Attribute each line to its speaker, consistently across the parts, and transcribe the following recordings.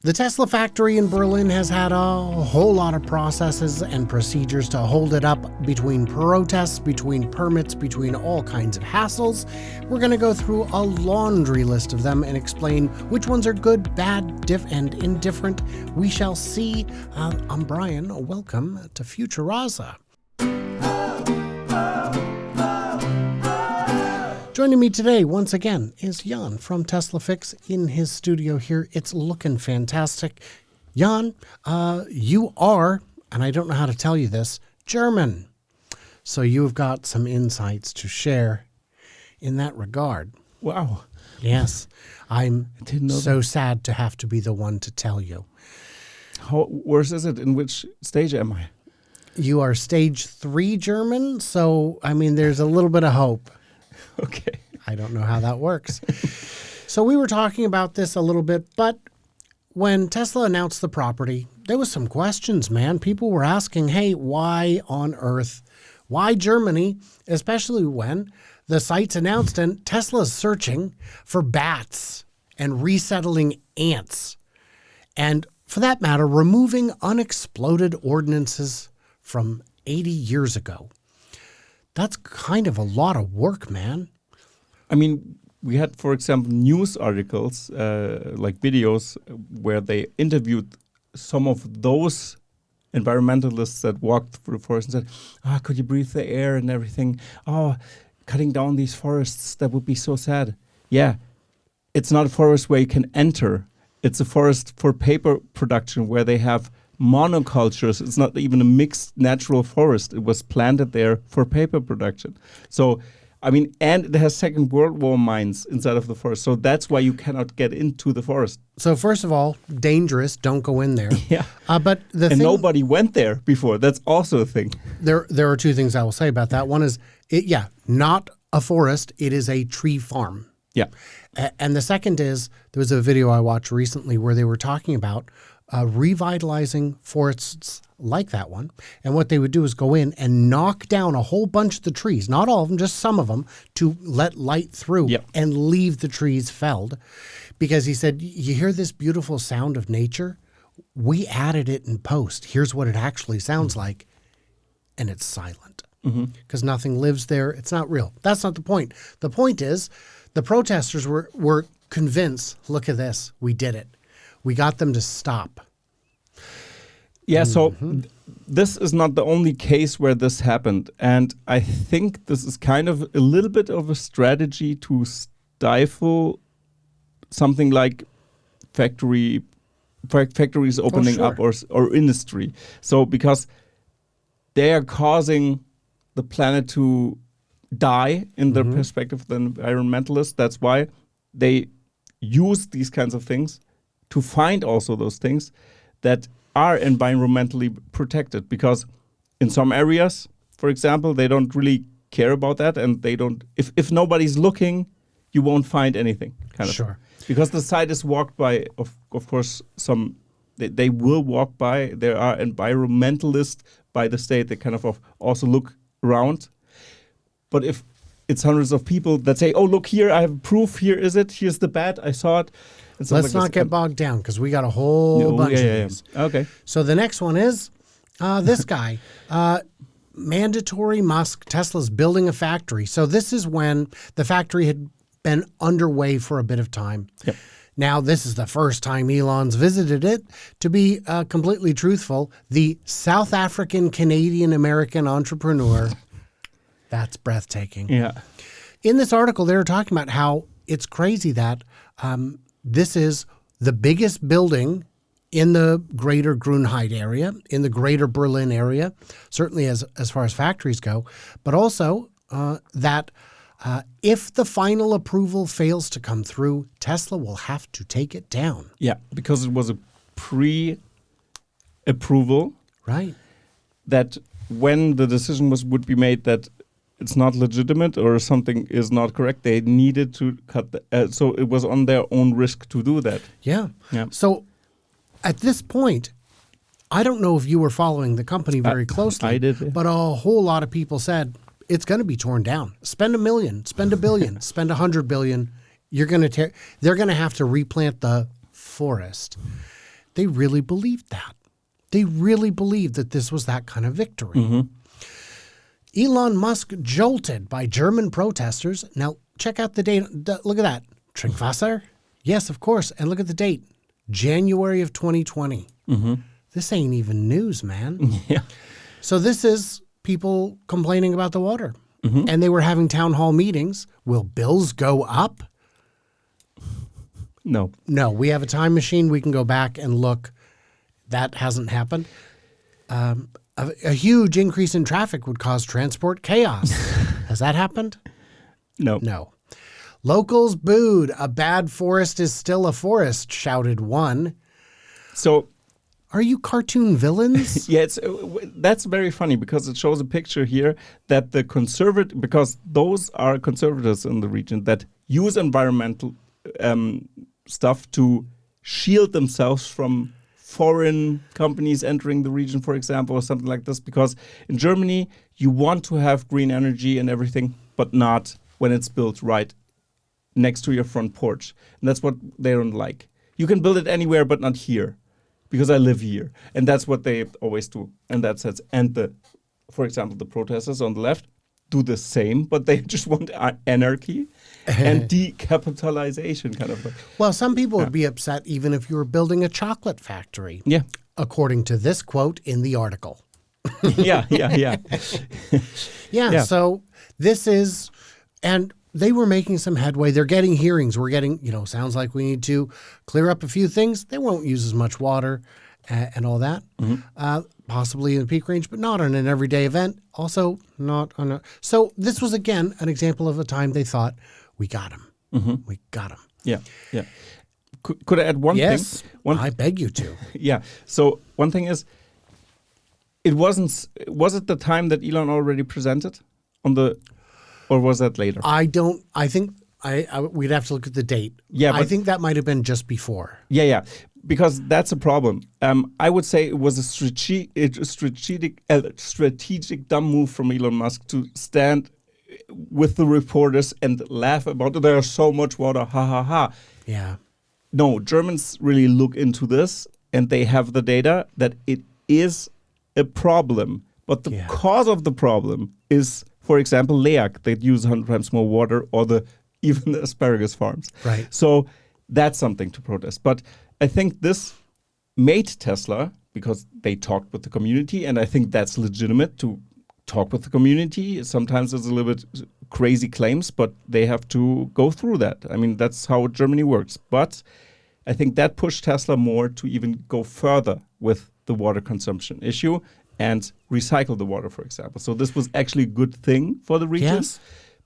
Speaker 1: The Tesla factory in Berlin has had a whole lot of processes and procedures to hold it up between protests, between permits, between all kinds of hassles. We're going to go through a laundry list of them and explain which ones are good, bad, and indifferent. We shall see. I'm Brian. Welcome to Futuraza. Joining me today, once again, is Jan from Tesla Fix in his studio here. It's looking fantastic. Jan, you are, and I don't know how to tell you this, German. So you've got some insights to share in that regard.
Speaker 2: Wow.
Speaker 1: Yes. I'm so sad to have to be the one to tell you.
Speaker 2: How worse is it? In which stage am I?
Speaker 1: You are stage 3 German, so, I mean, there's a little bit of hope.
Speaker 2: Okay.
Speaker 1: I don't know how that works. So we were talking about this a little bit, but when Tesla announced the property, there was some questions, man. People were asking, hey, why on earth? Why Germany? Especially when the site's announced and Tesla's searching for bats and resettling ants. And for that matter, removing unexploded ordnances from 80 years ago. That's kind of a lot of work, man.
Speaker 2: I mean, we had, for example, news articles, like videos, where they interviewed some of those environmentalists that walked through the forest and said, could you breathe the air and everything? Oh, cutting down these forests, that would be so sad. Yeah, it's not a forest where you can enter. It's a forest for paper production where they have monocultures. It's not even a mixed natural forest. It was planted there for paper production. So, I mean, and it has Second World War mines inside of the forest. So that's why you cannot get into the forest.
Speaker 1: So first of all, dangerous. Don't go in there.
Speaker 2: Yeah.
Speaker 1: But
Speaker 2: nobody went there before. That's also a thing.
Speaker 1: There are two things I will say about that. One is, not a forest. It is a tree farm.
Speaker 2: Yeah.
Speaker 1: And the second is, there was a video I watched recently where they were talking about revitalizing forests like that one. And what they would do is go in and knock down a whole bunch of the trees, not all of them, just some of them, to let light through and leave the trees felled. Because he said, you hear this beautiful sound of nature? We added it in post. Here's what it actually sounds like. And it's silent. Because nothing lives there. It's not real. That's not the point. The point is, the protesters were convinced, look at this, we did it. We got them to stop.
Speaker 2: Yeah, so this is not the only case where this happened. And I think this is kind of a little bit of a strategy to stifle something like factories opening up or industry. So because they are causing the planet to die in the perspective of the environmentalists, that's why they use these kinds of things to find also those things that are environmentally protected, because in some areas, for example, they don't really care about that, and they don't. If nobody's looking, you won't find anything.
Speaker 1: Sure.
Speaker 2: Because the site is walked by, of course, some. They will walk by. There are environmentalists by the state that kind of also look around. But if it's hundreds of people that say, "Oh, look here, I have proof. Here is it. Here's the bat. I saw it."
Speaker 1: Let's not get bogged down because we got a whole bunch of these.
Speaker 2: Okay.
Speaker 1: So the next one is this guy. Mandatory Musk, Tesla's building a factory. So this is when the factory had been underway for a bit of time.
Speaker 2: Yep.
Speaker 1: Now, this is the first time Elon's visited it. To be completely truthful, the South African Canadian American entrepreneur, that's breathtaking.
Speaker 2: Yeah.
Speaker 1: In this article, they were talking about how it's crazy that this is the biggest building in the greater Grünheide area, in the greater Berlin area, certainly as far as factories go, but also that if the final approval fails to come through, Tesla will have to take it down.
Speaker 2: Yeah, because it was a pre-approval.
Speaker 1: Right.
Speaker 2: That when the decision would be made that it's not legitimate or something is not correct, they needed to cut so it was on their own risk to do that.
Speaker 1: Yeah.
Speaker 2: Yeah.
Speaker 1: So at this point, I don't know if you were following the company very closely.
Speaker 2: I did. Yeah.
Speaker 1: But a whole lot of people said it's going to be torn down. Spend $1 million, spend $1 billion, spend $100 billion. They're going to have to replant the forest. they really believed that. They really believed that this was that kind of victory. Elon Musk jolted by German protesters. Now, check out the date. Look at that. Trinkwasser? Yes, of course. And look at the date. January of 2020. This ain't even news, man.
Speaker 2: Yeah.
Speaker 1: So this is people complaining about the water. And they were having town hall meetings. Will bills go up?
Speaker 2: No.
Speaker 1: No. We have a time machine. We can go back and look. That hasn't happened. A huge increase in traffic would cause transport chaos. Has that happened?
Speaker 2: No.
Speaker 1: No. Locals booed. A bad forest is still a forest, shouted one.
Speaker 2: So,
Speaker 1: are you cartoon villains?
Speaker 2: yeah, that's very funny because it shows a picture here that the because those are conservatives in the region that use environmental stuff to shield themselves from foreign companies entering the region, for example, or something like this. Because in Germany, you want to have green energy and everything, but not when it's built right next to your front porch. And that's what they don't like. You can build it anywhere, but not here, because I live here. And that's what they always do in that sense. And for example, the protesters on the left do the same, but they just want anarchy and decapitalization kind of.
Speaker 1: Well, some people would be upset even if you were building a chocolate factory.
Speaker 2: Yeah.
Speaker 1: According to this quote in the article.
Speaker 2: Yeah.
Speaker 1: Yeah, so this is, and they were making some headway. They're getting hearings. We're getting, sounds like we need to clear up a few things. They won't use as much water and all that, possibly in the peak range, but not on an everyday event. Also not on a, so this was, again, an example of a time they thought, we got him. We got him.
Speaker 2: Yeah. Could I add one thing?
Speaker 1: Yes, I beg you to.
Speaker 2: Yeah. So one thing is, was it the time that Elon already presented or was that later?
Speaker 1: I think we'd have to look at the date.
Speaker 2: Yeah,
Speaker 1: I think that might have been just before.
Speaker 2: Yeah. Because that's a problem. I would say it was a strategic dumb move from Elon Musk to stand with the reporters and laugh about there's so much water, ha ha ha.
Speaker 1: Yeah.
Speaker 2: No, Germans really look into this and they have the data that it is a problem. But the cause of the problem is, for example, LEAG, that use 100 times more water, or even the asparagus farms.
Speaker 1: Right.
Speaker 2: So that's something to protest. But I think this made Tesla, because they talked with the community, and I think that's legitimate to talk with the community. Sometimes it's a little bit crazy claims, but they have to go through that. I mean, that's how Germany works. But I think that pushed Tesla more to even go further with the water consumption issue and recycle the water, for example. So this was actually a good thing for the region.
Speaker 1: Yes.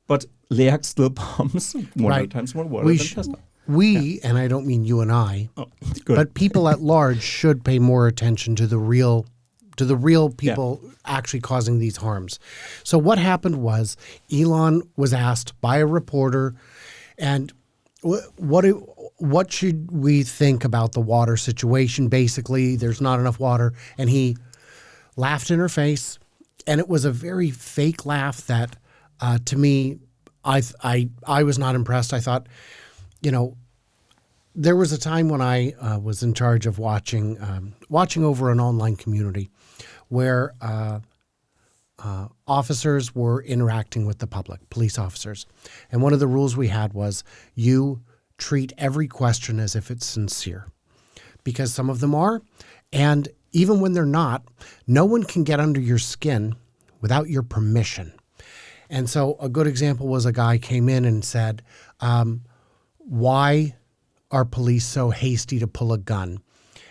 Speaker 2: But LEAG still pumps 100 times more water than Tesla.
Speaker 1: And I don't mean you and I,
Speaker 2: good.
Speaker 1: but people at large should pay more attention to the real people actually causing these harms. So what happened was Elon was asked by a reporter, and what should we think about the water situation? Basically, there's not enough water, and he laughed in her face, and it was a very fake laugh that, to me, I was not impressed. I thought, there was a time when I was in charge of watching over an online community where officers were interacting with the public, police officers. And one of the rules we had was you treat every question as if it's sincere, because some of them are. And even when they're not, no one can get under your skin without your permission. And so a good example was a guy came in and said, why are police so hasty to pull a gun?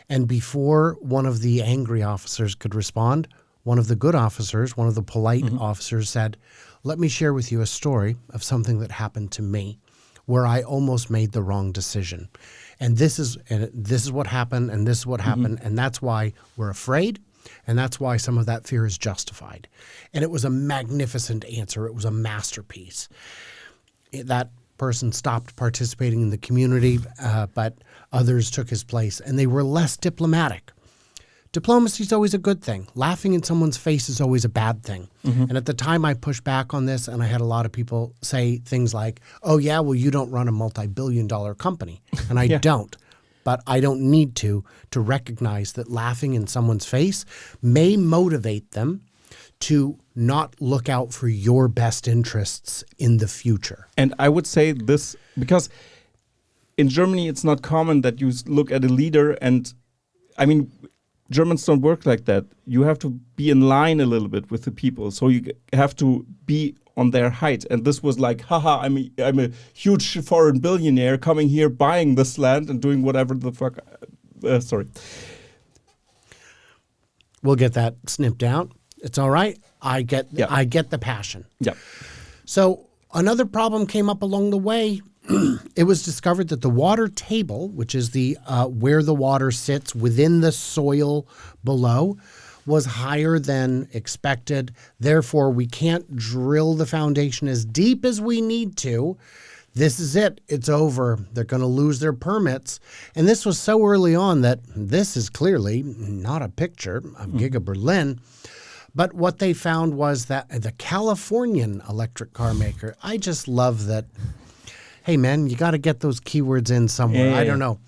Speaker 1: And before one of the angry officers could respond, one of the good officers, one of the polite officers said, let me share with you a story of something that happened to me where I almost made the wrong decision. And this is what happened, and this is what happened, and that's why we're afraid, and that's why some of that fear is justified. And it was a magnificent answer. It was a masterpiece. That person stopped participating in the community, but others took his place, and they were less diplomatic. Diplomacy is always a good thing. Laughing in someone's face is always a bad thing. And at the time I pushed back on this, and I had a lot of people say things like, oh yeah, well, you don't run a multi-billion-dollar company. And I don't. but I don't need to recognize that laughing in someone's face may motivate them to not look out for your best interests in the future.
Speaker 2: And I would say this because in Germany, it's not common that you look at a leader and, I mean, Germans don't work like that. You have to be in line a little bit with the people. So you have to be on their height. And this was like, haha, I'm a huge foreign billionaire coming here, buying this land and doing whatever the fuck. Sorry.
Speaker 1: We'll get that snipped out. It's all right. I get the passion.
Speaker 2: Yeah.
Speaker 1: So another problem came up along the way. It was discovered that the water table, which is the where the water sits within the soil below, was higher than expected. Therefore, we can't drill the foundation as deep as we need to. This is it. It's over. They're going to lose their permits. And this was so early on that this is clearly not a picture of Giga Berlin. But what they found was that the Californian electric car maker, I just love that. Hey, man, you got to get those keywords in somewhere.
Speaker 2: Yeah.
Speaker 1: I don't know.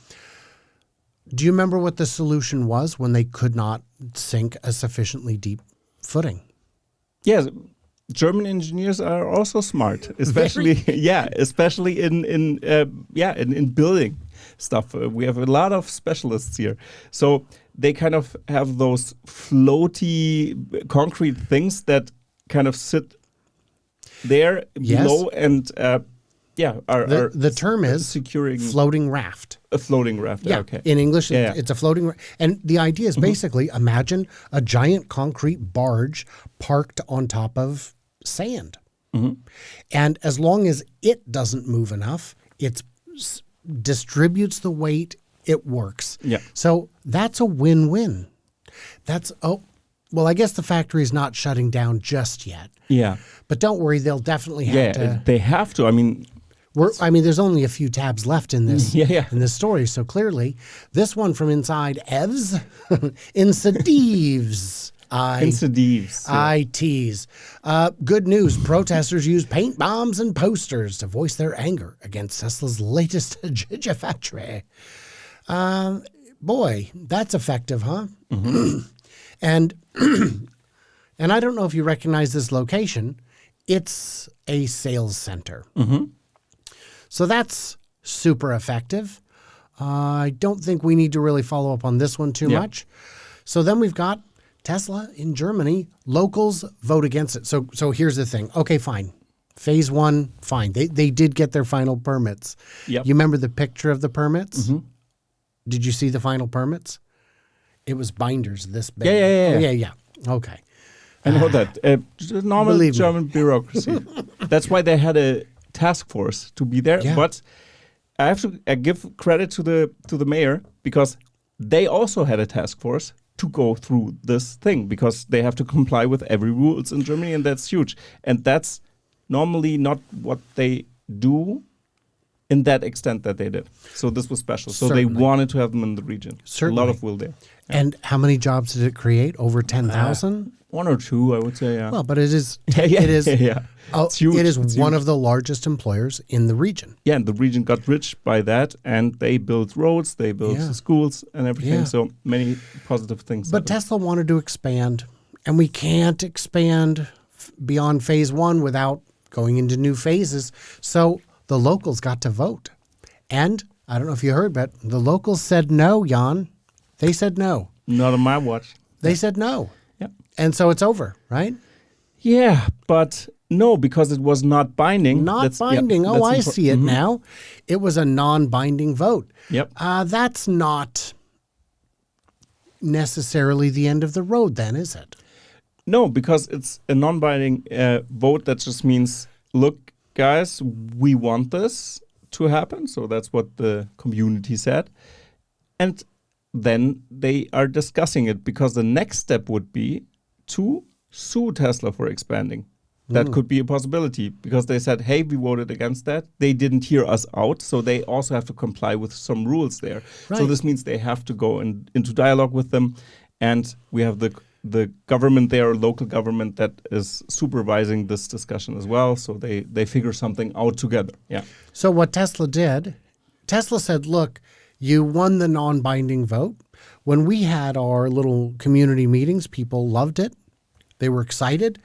Speaker 1: Do you remember what the solution was when they could not sink a sufficiently deep footing?
Speaker 2: Yeah, German engineers are also smart, especially especially in building stuff. We have a lot of specialists here, so they kind of have those floaty concrete things that kind of sit there below and.
Speaker 1: The term is
Speaker 2: securing
Speaker 1: floating raft.
Speaker 2: A floating raft.
Speaker 1: Yeah,
Speaker 2: okay.
Speaker 1: In English, it's a floating raft. And the idea is basically imagine a giant concrete barge parked on top of sand. And as long as it doesn't move enough, it distributes the weight, it works.
Speaker 2: Yeah.
Speaker 1: So that's a win-win. Well, I guess the factory is not shutting down just yet.
Speaker 2: Yeah.
Speaker 1: But don't worry, they'll definitely have to.
Speaker 2: They have to. I mean,
Speaker 1: there's only a few tabs left in this
Speaker 2: in
Speaker 1: this story. So clearly, this one from inside Evs, Incentives.
Speaker 2: Incentives.
Speaker 1: I tease. Good news. Protesters used paint bombs and posters to voice their anger against Tesla's latest Gigafactory. Boy, that's effective, huh? And I don't know if you recognize this location. It's a sales center. So that's super effective. I don't think we need to really follow up on this one too much. So then we've got Tesla in Germany. Locals vote against it. So here's the thing. Okay, fine. Phase one, fine. They did get their final permits.
Speaker 2: Yep.
Speaker 1: You remember the picture of the permits? Did you see the final permits? It was binders this big. Yeah. Okay.
Speaker 2: I know that. Normal German bureaucracy. That's why they had a task force to be there.
Speaker 1: Yeah.
Speaker 2: But I have to give credit to the mayor because they also had a task force to go through this thing because they have to comply with every rules in Germany, and that's huge. And that's normally not what they do in that extent that they did. So this was special. So they wanted to have them in the region.
Speaker 1: Certainly.
Speaker 2: A lot of will there. Yeah.
Speaker 1: And how many jobs did it create? Over 10,000?
Speaker 2: One or two, I would say, yeah.
Speaker 1: Well, but it is
Speaker 2: It's huge.
Speaker 1: It is
Speaker 2: It's
Speaker 1: one
Speaker 2: huge.
Speaker 1: of the largest employers in the region.
Speaker 2: Yeah, and the region got rich by that, and they built roads, they built schools and everything.
Speaker 1: Yeah.
Speaker 2: So many positive things.
Speaker 1: But Tesla wanted to expand, and we can't expand beyond phase one without going into new phases. So the locals got to vote. And I don't know if you heard, but the locals said no, Jan. They said no.
Speaker 2: Not on my watch.
Speaker 1: They said no.
Speaker 2: Yeah.
Speaker 1: And so it's over, right?
Speaker 2: Yeah, but no, because it was not binding.
Speaker 1: Not binding.
Speaker 2: That's
Speaker 1: I see it now. It was a non-binding vote.
Speaker 2: Yep.
Speaker 1: That's not necessarily the end of the road then, is it?
Speaker 2: No, because it's a non-binding vote that just means, look, guys, we want this to happen. So that's what the community said. And then they are discussing it because the next step would be to sue Tesla for expanding. That could be a possibility because they said, hey, we voted against that. They didn't hear us out. So they also have to comply with some rules there.
Speaker 1: Right.
Speaker 2: So this means they have to go into dialogue with them. And we have the government there, local government, that is supervising this discussion as well. So they figure something out together. Yeah.
Speaker 1: So what Tesla did, Tesla said, look, You won the non-binding vote. When we had our little community meetings, people loved it. They were excited.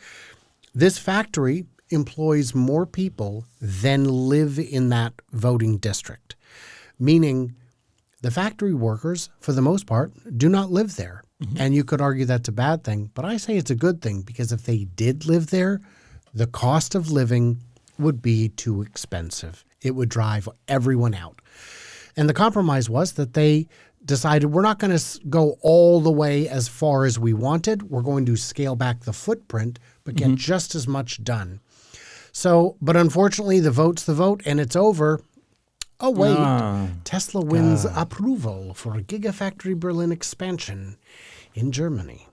Speaker 1: This factory employs more people than live in that voting district, meaning the factory workers, for the most part, do not live there. And you could argue that's a bad thing, but I say it's a good thing because if they did live there, the cost of living would be too expensive. It would drive everyone out. And the compromise was that they decided we're not going to go all the way as far as we wanted. We're going to scale back the footprint, but get just as much done. So, but unfortunately, the vote's the vote, and it's over. Oh, wait. Tesla wins approval for a Gigafactory Berlin expansion in Germany.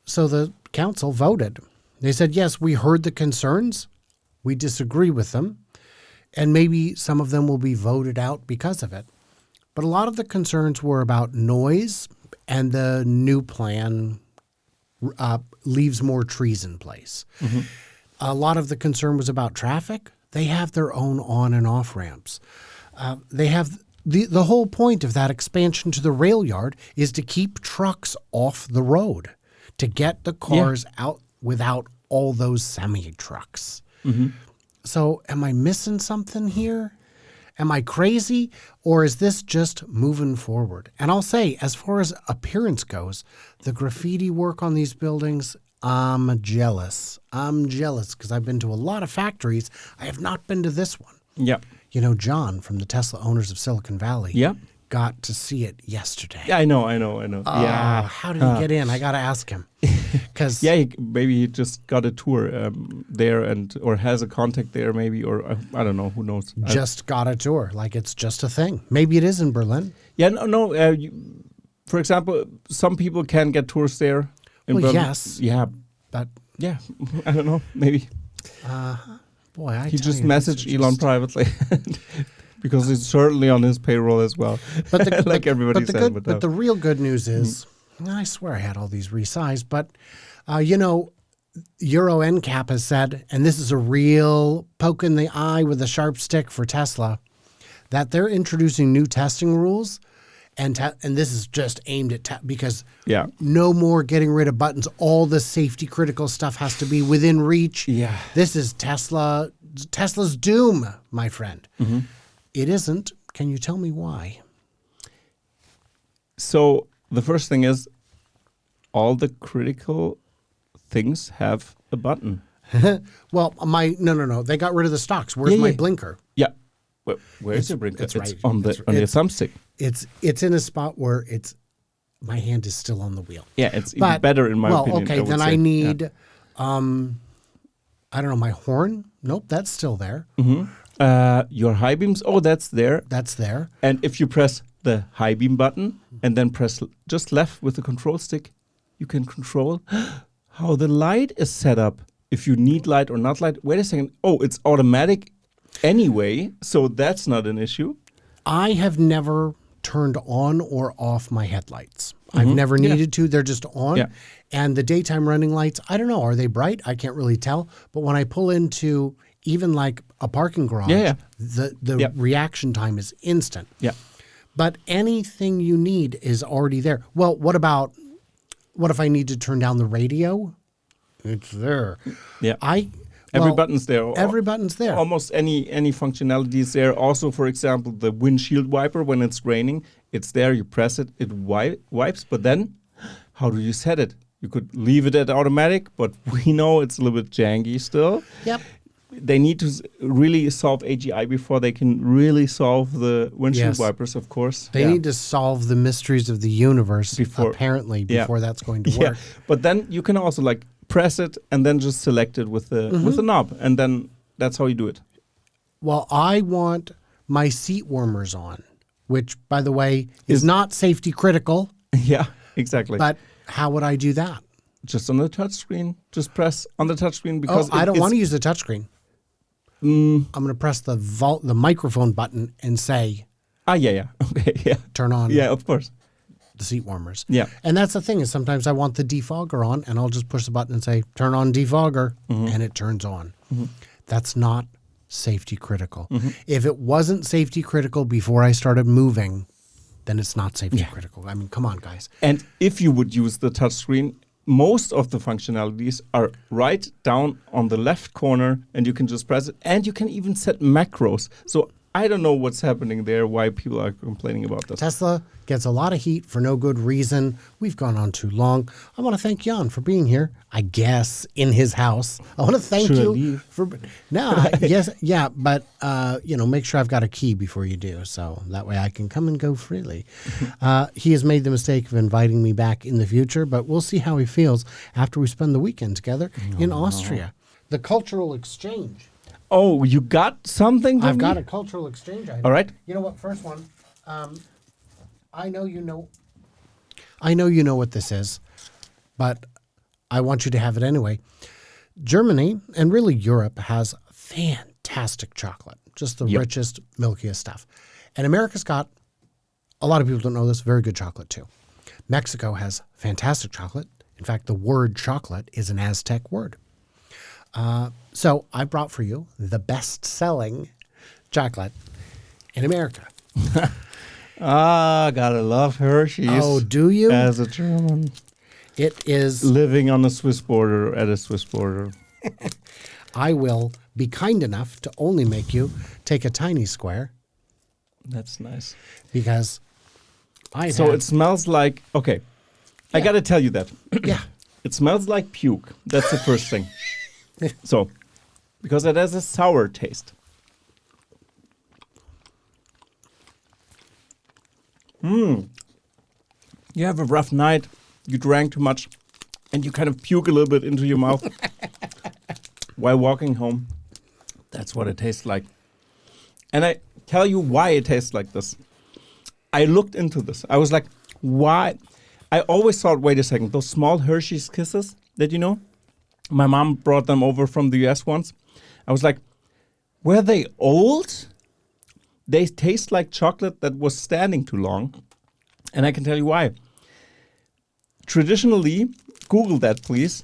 Speaker 1: So the council voted. They said, yes, we heard the concerns. We disagree with them. And maybe some of them will be voted out because of it. But a lot of the concerns were about noise, and the new plan leaves more trees in place. A lot of the concern was about traffic. They have their own on and off ramps. They have the whole point of that expansion to the rail yard is to keep trucks off the road, to get the cars out without all those semi trucks. So am I missing something here? Am I crazy, or is this just moving forward? And I'll say, as far as appearance goes, the graffiti work on these buildings, I'm jealous. I'm jealous because I've been to a lot of factories. I have not been to this one.
Speaker 2: Yeah.
Speaker 1: You know, John from the Tesla owners of Silicon Valley got to see it yesterday.
Speaker 2: Yeah, I know. Yeah.
Speaker 1: How did he get in? I got to ask him. Cause
Speaker 2: maybe he just got a tour there or has a contact there maybe, or I don't know, who knows.
Speaker 1: Just got a tour, like it's just a thing. Maybe it is in Berlin.
Speaker 2: Yeah, no. For example, some people can get tours there.
Speaker 1: Well, yes.
Speaker 2: Yeah.
Speaker 1: But
Speaker 2: yeah, I don't know, maybe.
Speaker 1: Boy,
Speaker 2: he just messaged Elon privately because it's certainly on his payroll as well. But like everybody said.
Speaker 1: But the real good news is, I swear I had all these resized, but you know, Euro NCAP has said, and this is a real poke in the eye with a sharp stick for Tesla, that they're introducing new testing rules. And this is just aimed at because no more getting rid of buttons. All the safety critical stuff has to be within reach.
Speaker 2: Yeah,
Speaker 1: this is Tesla's doom, my friend. It isn't. Can you tell me why?
Speaker 2: So the first thing is, all the critical things have a button.
Speaker 1: Well, no. They got rid of the stocks. Where's my blinker?
Speaker 2: Yeah. Where's your blinker? It's right on the thumbstick.
Speaker 1: It's in a spot where my hand is still on the wheel.
Speaker 2: Yeah, it's even better in my opinion.
Speaker 1: Well, okay, then I need, I don't know, my horn. Nope, that's still there.
Speaker 2: Your high beams. Oh, that's there.
Speaker 1: That's there.
Speaker 2: And if you press the high beam button and then press just left with the control stick, you can control how the light is set up. If you need light or not light. Wait a second. Oh, it's automatic anyway, so that's not an issue. I
Speaker 1: have never turned on or off my headlights. I've never needed to. They're just on. Yeah. And the daytime running lights, I don't know. Are they bright? I can't really tell. But when I pull into even like a parking garage, the reaction time is instant.
Speaker 2: Yeah.
Speaker 1: But anything you need is already there. Well, what if I need to turn down the radio? It's there.
Speaker 2: Yeah. Every button's there.
Speaker 1: Every button's there.
Speaker 2: Almost any functionality is there. Also, for example, the windshield wiper, when it's raining, it's there. You press it, it wipes. But then, how do you set it? You could leave it at automatic, but we know it's a little bit janky still.
Speaker 1: Yep.
Speaker 2: They need to really solve AGI before they can really solve the windshield wipers, of course.
Speaker 1: They need to solve the mysteries of the universe before that's going to work.
Speaker 2: But then you can also press it and then just select it with the knob, and then that's how you do it.
Speaker 1: Well, I want my seat warmers on, which, by the way, is not safety critical.
Speaker 2: Yeah, exactly.
Speaker 1: But how would I do that?
Speaker 2: Just on the touchscreen. Just press on the touchscreen because
Speaker 1: I don't want to use the touchscreen. I'm going to press the microphone button and say,
Speaker 2: okay, yeah,
Speaker 1: turn on.
Speaker 2: Yeah, of course.
Speaker 1: The seat warmers.
Speaker 2: Yeah.
Speaker 1: And that's the thing is sometimes I want the defogger on and I'll just push the button and say, turn on defogger, and it turns on. That's not safety critical. If it wasn't safety critical before I started moving, then it's not safety critical. I mean, come on, guys.
Speaker 2: And if you would use the touchscreen, most of the functionalities are right down on the left corner, and you can just press it. And you can even set macros. So I don't know what's happening there, why people are complaining about this.
Speaker 1: Tesla gets a lot of heat for no good reason. We've gone on too long. I want to thank Jan for being here, I guess, in his house. I want to thank
Speaker 2: Should I
Speaker 1: you
Speaker 2: leave?
Speaker 1: for... No, yes, yeah, but, make sure I've got a key before you do, so that way I can come and go freely. He has made the mistake of inviting me back in the future, but we'll see how he feels after we spend the weekend together in Austria. The cultural exchange.
Speaker 2: Oh, you got something?
Speaker 1: I've got a cultural exchange item.
Speaker 2: All right.
Speaker 1: You know what? First one. I know you know what this is, but I want you to have it anyway. Germany and really Europe has fantastic chocolate, just the richest, milkiest stuff. And America's got, a lot of people don't know this, very good chocolate too. Mexico has fantastic chocolate. In fact, the word chocolate is an Aztec word. So I brought for you the best-selling chocolate in America.
Speaker 2: Gotta love Hershey's.
Speaker 1: Oh, do you?
Speaker 2: As a German.
Speaker 1: It is...
Speaker 2: Living on a Swiss border, at a Swiss border.
Speaker 1: I will be kind enough to only make you take a tiny square.
Speaker 2: That's nice.
Speaker 1: Because
Speaker 2: it smells like... Okay, I gotta tell you that.
Speaker 1: Yeah.
Speaker 2: It smells like puke. That's the first thing. So, because it has a sour taste. You have a rough night, you drank too much, and you kind of puke a little bit into your mouth while walking home. That's what it tastes like. And I tell you why it tastes like this. I looked into this. I was like, why? I always thought, wait a second, those small Hershey's Kisses that you know? My mom brought them over from the US once. I was like, were they old? They taste like chocolate that was standing too long. And I can tell you why. Traditionally, Google that please,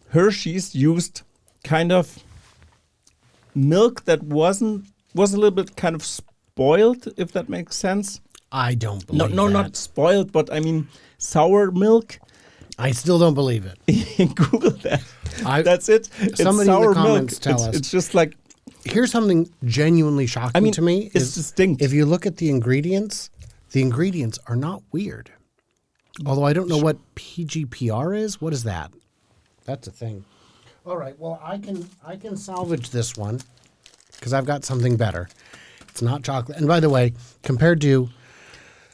Speaker 2: Hershey's used kind of milk that was a little bit kind of spoiled, if that makes sense.
Speaker 1: I don't believe
Speaker 2: No,
Speaker 1: that.
Speaker 2: not spoiled, but I mean sour milk.
Speaker 1: I still don't believe it.
Speaker 2: Google that. That's it.
Speaker 1: Somebody
Speaker 2: it's sour
Speaker 1: in the comments
Speaker 2: milk.
Speaker 1: tell us.
Speaker 2: It's just like...
Speaker 1: Here's something genuinely shocking to me.
Speaker 2: It's distinct.
Speaker 1: If you look at the ingredients are not weird. Although I don't know what PGPR is. What is that? That's a thing. All right. Well, I can salvage this one because I've got something better. It's not chocolate. And by the way, compared to...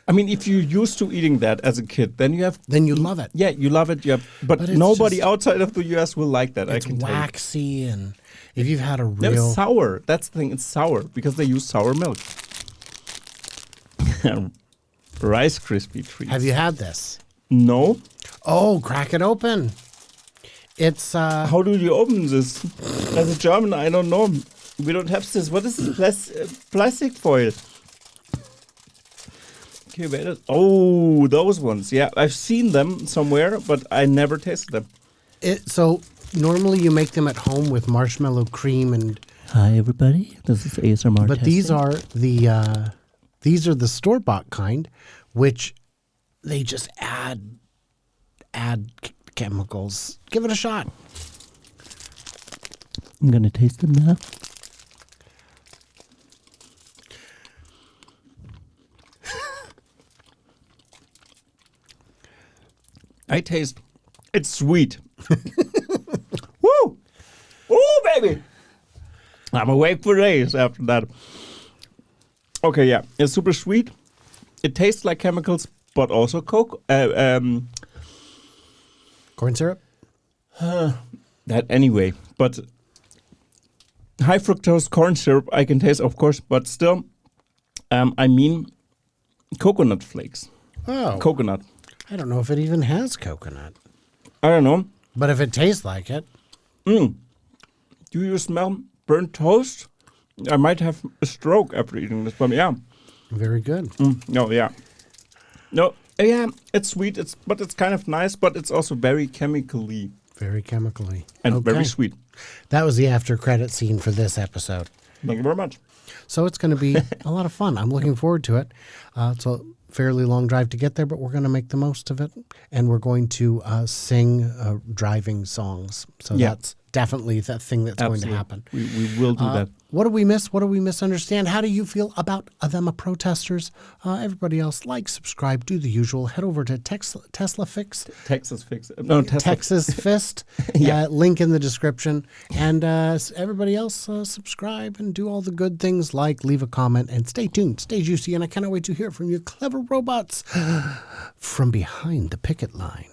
Speaker 2: I mean, if you're used to eating that as a kid, then you
Speaker 1: love it.
Speaker 2: Yeah, you love it. But nobody outside of the US will like that.
Speaker 1: It's
Speaker 2: I can tell you.
Speaker 1: waxy, and if you've had a
Speaker 2: No,
Speaker 1: real...
Speaker 2: it's sour. That's the thing. It's sour because they use sour milk. Rice Krispie treats.
Speaker 1: Have you had this?
Speaker 2: No.
Speaker 1: Oh, crack it open. It's...
Speaker 2: How do you open this? As a German, I don't know. We don't have this. What is this? Plastic foil. Okay, wait. Oh, those ones. Yeah, I've seen them somewhere, but I never tasted them.
Speaker 1: So normally you make them at home with marshmallow cream and...
Speaker 3: Hi, everybody. This is ASMR
Speaker 1: But these are the store-bought kind, which they just add chemicals. Give it a shot.
Speaker 3: I'm going to taste them now.
Speaker 2: I taste... It's sweet. Woo! Ooh, baby! I'm awake for days after that. Okay, yeah. It's super sweet. It tastes like chemicals, but also Coke.
Speaker 1: Corn syrup?
Speaker 2: That anyway. But high fructose corn syrup I can taste, of course, but still, I mean coconut flakes.
Speaker 1: Oh.
Speaker 2: Coconut.
Speaker 1: I don't know if it even has coconut.
Speaker 2: I don't know.
Speaker 1: But if it tastes like it...
Speaker 2: Do you smell burnt toast? I might have a stroke after eating this, but yeah.
Speaker 1: Very good.
Speaker 2: No, yeah. No, yeah, it's sweet, but it's kind of nice, but it's also very chemically
Speaker 1: Very chemically.
Speaker 2: and
Speaker 1: Okay.
Speaker 2: very sweet.
Speaker 1: That was the after credit scene for this episode.
Speaker 2: Thank you very much.
Speaker 1: So it's going to be a lot of fun. I'm looking forward to it. It's a fairly long drive to get there, but we're going to make the most of it. And we're going to sing driving songs. So that's definitely the thing that's going to happen.
Speaker 2: We will do that.
Speaker 1: What do we miss? What do we misunderstand? How do you feel about them protesters? Everybody else, like, subscribe, do the usual. Head over to Tesla Fix.
Speaker 2: Texas Fix. No, Tesla.
Speaker 1: Texas Fist. Link in the description. And everybody else, subscribe and do all the good things like leave a comment and stay tuned, stay juicy. And I cannot wait to hear from you clever robots from behind the picket line.